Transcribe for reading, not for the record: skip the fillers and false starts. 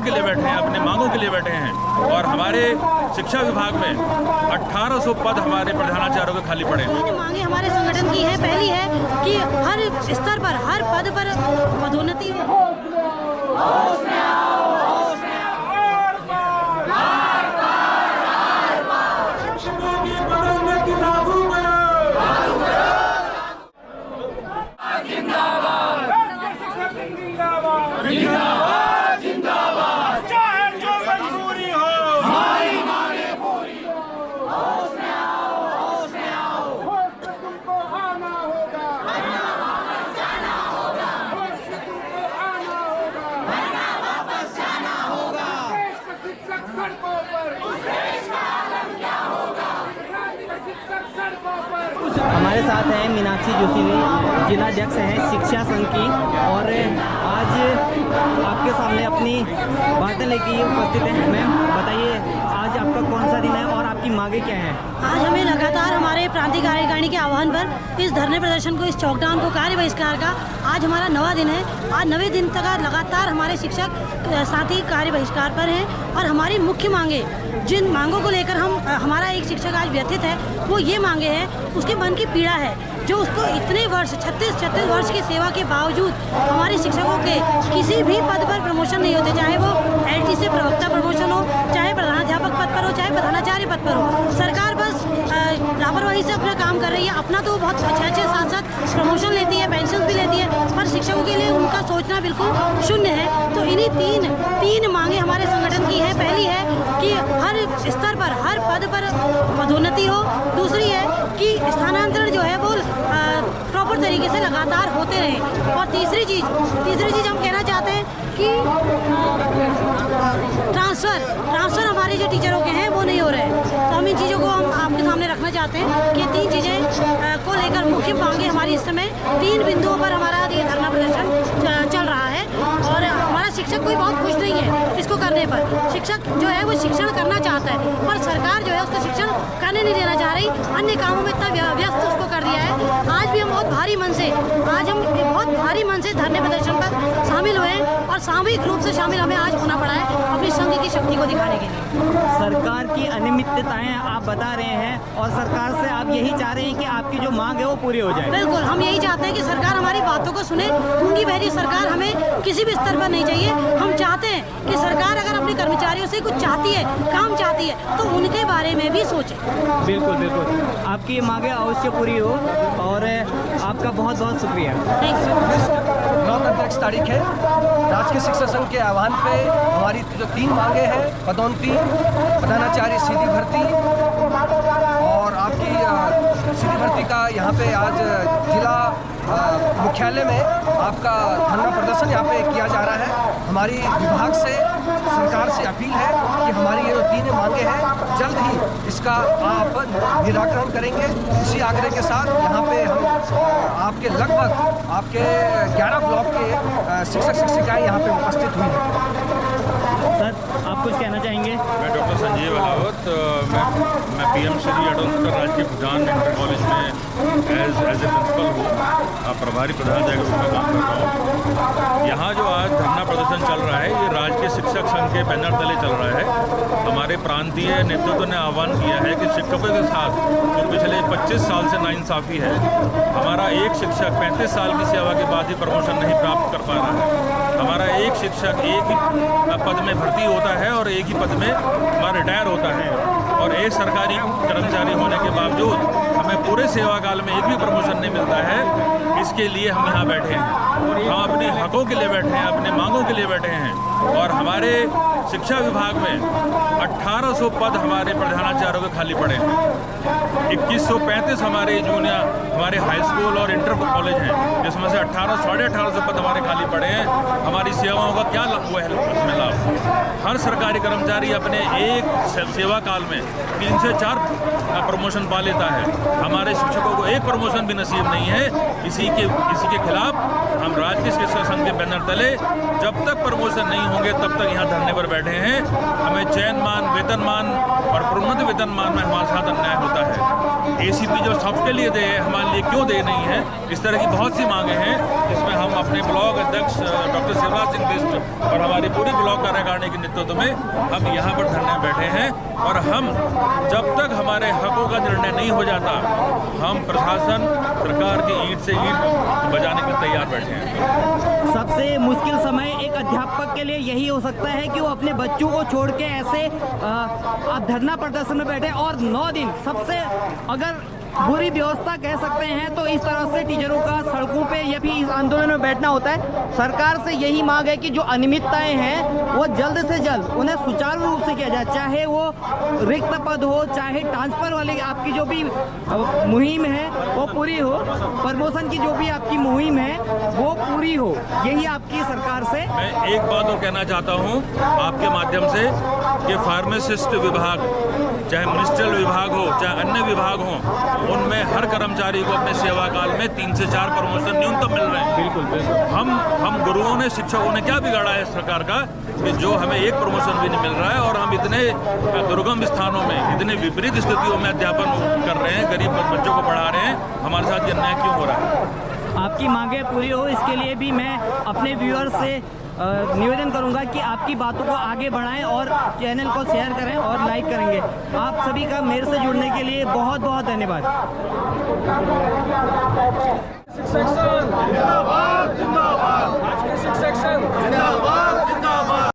हकों के लिए बैठे हैं, अपने मांगों के लिए बैठे हैं। और हमारे शिक्षा विभाग में 1800 पद हमारे प्रधानाचार्यों के खाली पड़े हैं। मांगे हमारे संगठन की है, पहली है कि हर स्तर पर, हर पद पर पदोन्नति हो। हमारे साथ हैं मीनाक्षी जोशी जिलाध्यक्ष हैं शिक्षा संघ की, और आज आपके सामने अपनी बातें लेके उपस्थित हैं। मैम बताइए, आज आपका कौन सा दिन है और आपकी मांगे क्या हैं? आज हमें लगातार हमारे प्रांतीय कार्यकारिणी के आह्वान पर इस धरने प्रदर्शन को, इस चौकडाउन को, कार्य बहिष्कार का आज हमारा 9वां दिन है। आज 9वें दिन तक लगातार हमारे शिक्षक साथी कार्य बहिष्कार पर हैं और हमारी मुख्य मांगे, जिन मांगों को लेकर हमारा एक शिक्षक आज व्यथित है, वो ये मांगे हैं, उसके मन की पीड़ा है, जो उसको इतने वर्ष 36 वर्ष की सेवा के बावजूद हमारे शिक्षकों के किसी भी पद पर प्रमोशन नहीं होते, चाहे वो LT से प्रवक्ता प्रमोशन हो, चाहे प्रधानाध्यापक पद पर हो, चाहे प्रधानाचार्य पद पर हो। सरकार बस लापरवाही से अपना काम कर रही है। अपना तो बहुत 6-6, 7-7 प्रमोशन लेती है, पेंशन भी लेती है, पर शिक्षकों के लिए उनका सोचना बिल्कुल शून्य है। तो इन्हीं तीन मांगे हमारे संगठन की है। पहली है कि हर स्तर पर, हर पद पर पदोन्नति हो। दूसरी है कि स्थानांतरण जो है वो प्रॉपर तरीके से लगातार होते रहे। और तीसरी चीज़ हम कहना चाहते हैं कि ट्रांसफ़र हमारे जो टीचरों के हैं वो नहीं हो रहे हैं। तो हम इन चीज़ों को हम आपके सामने रखना चाहते हैं कि 3 चीज़ें को लेकर मुख्य मांगे हमारी इस समय 3 बिंदुओं पर हमारा ये धरना प्रदर्शन चल रहा है। और हमारा शिक्षक कोई बहुत खुश नहीं है इसको करने पर। शिक्षक जो है वो शिक्षण करना चाहता है, पर सरकार जो है उसको शिक्षण करने नहीं देना चाह रही, अन्य कामों में इतना व्यस्त उसको कर दिया है। आज भी हम बहुत भारी मन से धरने प्रदर्शन पर शामिल हुए हैं और सामूहिक रूप से शामिल हमें आज होना पड़ा है अपनी संघ की शक्ति को दिखाने के लिए। सरकार की अनियमितताएं आप बता रहे हैं और सरकार से आप यही चाह रहे हैं कि आपकी जो मांग है वो पूरी हो जाए। बिल्कुल, हम यही चाहते हैं कि सरकार हमारी बातों को सुने। गूंगी बहरी सरकार हमें किसी भी स्तर पर नहीं चाहिए। हम चाहते हैं कि सरकार अगर अपने कर्मचारियों से कुछ चाहती है, काम चाहती है, तो उनके बारे में भी सोचे। बिल्कुल, आपकी ये मांगे अवश्य पूरी हो और आपका बहुत बहुत शुक्रिया। थैंक्स। 9 अध्यक्ष तारीख है। राजकीय शिक्षा संघ के आह्वान पे हमारी जो 3 मांगे हैं, पदोन्नति, प्रधानाचार्य सीधी भर्ती और आपकी सीधी भर्ती का यहाँ पे आज जिला मुख्यालय में आपका धरना प्रदर्शन यहाँ पे किया जा रहा है। हमारी विभाग से सरकार से अपील है कि हमारी ये जो 3 मांगे हैं जल्द ही इसका आप निराकरण करेंगे। इसी आग्रह के साथ यहाँ पे हम आपके लगभग 11 ब्लॉक के शिक्षक शिक्षिकाएँ यहाँ पे उपस्थित हुई हैं। सर, आप कुछ कहना चाहेंगे? मैं डॉक्टर संजीव अलावत, मैं PM श्री अडोस्कर राजकीय भुजान इंटर कॉलेज में एज ए प्रिंसिपल हूँ, प्रभारी प्रधानाचार्य के रूप में काम कर रहा हूँ। यहाँ जो आज धरना प्रदर्शन चल रहा है, ये राजकीय शिक्षक संघ के बैनर तले चल रहा है। हमारे प्रांतीय नेतृत्व ने आह्वान किया है कि शिक्षकों के साथ जो पिछले 25 साल से नाइंसाफ़ी है, हमारा एक शिक्षक 35 साल की सेवा के बाद ही प्रमोशन नहीं प्राप्त कर पा रहा है। हमारा एक शिक्षक एक ही पद में भर्ती होता है और एक ही पद में हमारा रिटायर होता है, और एक सरकारी कर्मचारी होने के बावजूद हमें पूरे सेवा काल में एक भी प्रमोशन नहीं मिलता है। इसके लिए हम यहाँ बैठे हैं। हम अपने हकों के लिए बैठे हैं, अपने मांगों के लिए बैठे हैं। और हमारे शिक्षा विभाग में 1800 पद हमारे प्रधानाचार्यों के खाली पड़े हैं। 2135 हमारे जूनियर, हमारे हाई स्कूल और इंटर कॉलेज हैं, जिसमें से साढ़े 1800 पद हमारे खाली पड़े हैं। हमारी सेवाओं का क्या हुआ है उसमें लाभ? हर सरकारी कर्मचारी अपने एक सेवा काल में 3 से 4 प्रमोशन पा लेता है। हमारे शिक्षकों को एक प्रमोशन भी नसीब नहीं है। इसी के खिलाफ हम राजकीय शिक्षा संघ के बैनर तले जब तक प्रमोशन नहीं होंगे तब तक यहाँ धरने पर बैठे हैं। हमें चयनमान, वेतनमान और प्रोन्नत वेतनमान में हमारे साथ अन्याय होता है। एसीपी जो सबके लिए दे हमारे लिए क्यों दे नहीं है? इस तरह की बहुत सी मांगे हैं जिसमें हम अपने ब्लॉक अध्यक्ष डॉक्टर शिवराज सिंह बिष्ट और हमारी पूरी ब्लॉक कार्यकारिणी के नेतृत्व में हम यहाँ पर धरने में बैठे हैं। और हम जब तक हमारे हकों का निर्णय नहीं हो जाता, हम प्रशासन सरकार की ईंट से ईंट बजाने के लिए तैयार बैठे हैं। सबसे मुश्किल समय एक अध्यापक के लिए यही हो सकता है कि वो अपने बच्चों को छोड़ के ऐसे आप धरना प्रदर्शन में बैठे और 9 दिन सबसे अगर बुरी व्यवस्था कह सकते हैं तो इस तरह से टीचरों का सड़कों पे या फिर इस आंदोलन में बैठना होता है। सरकार से यही मांग है कि जो अनियमितताएं हैं वो जल्द से जल्द उन्हें सुचारू रूप से किया जाए, चाहे वो रिक्त पद हो, चाहे ट्रांसफर वाली आपकी जो भी मुहिम है वो पूरी हो, प्रमोशन की जो भी आपकी मुहिम है वो पूरी हो। यही आपकी सरकार से मैं एक बात और कहना चाहता हूँ आपके माध्यम से कि फार्मासिस्ट विभाग, चाहे मिनिस्ट्रियल विभाग हो, चाहे अन्य विभाग हो, उनमें हर कर्मचारी को अपने सेवा काल में 3 से 4 प्रमोशन न्यूनतम मिल रहे हैं। बिल्कुल बिल्कुल। हम गुरुओं ने, शिक्षकों ने क्या बिगाड़ा है सरकार का कि जो हमें एक प्रमोशन भी नहीं मिल रहा है और हम इतने दुर्गम स्थानों में, इतने विपरीत स्थितियों में अध्यापन कर रहे हैं, गरीब बच्चों को पढ़ा रहे हैं। हमारे साथ ये अन्याय क्यों हो रहा है? आपकी मांगें पूरी हो इसके लिए भी मैं अपने व्यूअर्स से निवेदन करूंगा कि आपकी बातों को आगे बढ़ाएं और चैनल को शेयर करें और लाइक करेंगे। आप सभी का मेरे से जुड़ने के लिए बहुत बहुत धन्यवाद। शिक्षक संघ जिंदाबाद, जिंदाबाद। आज के शिक्षक संघ जिंदाबाद।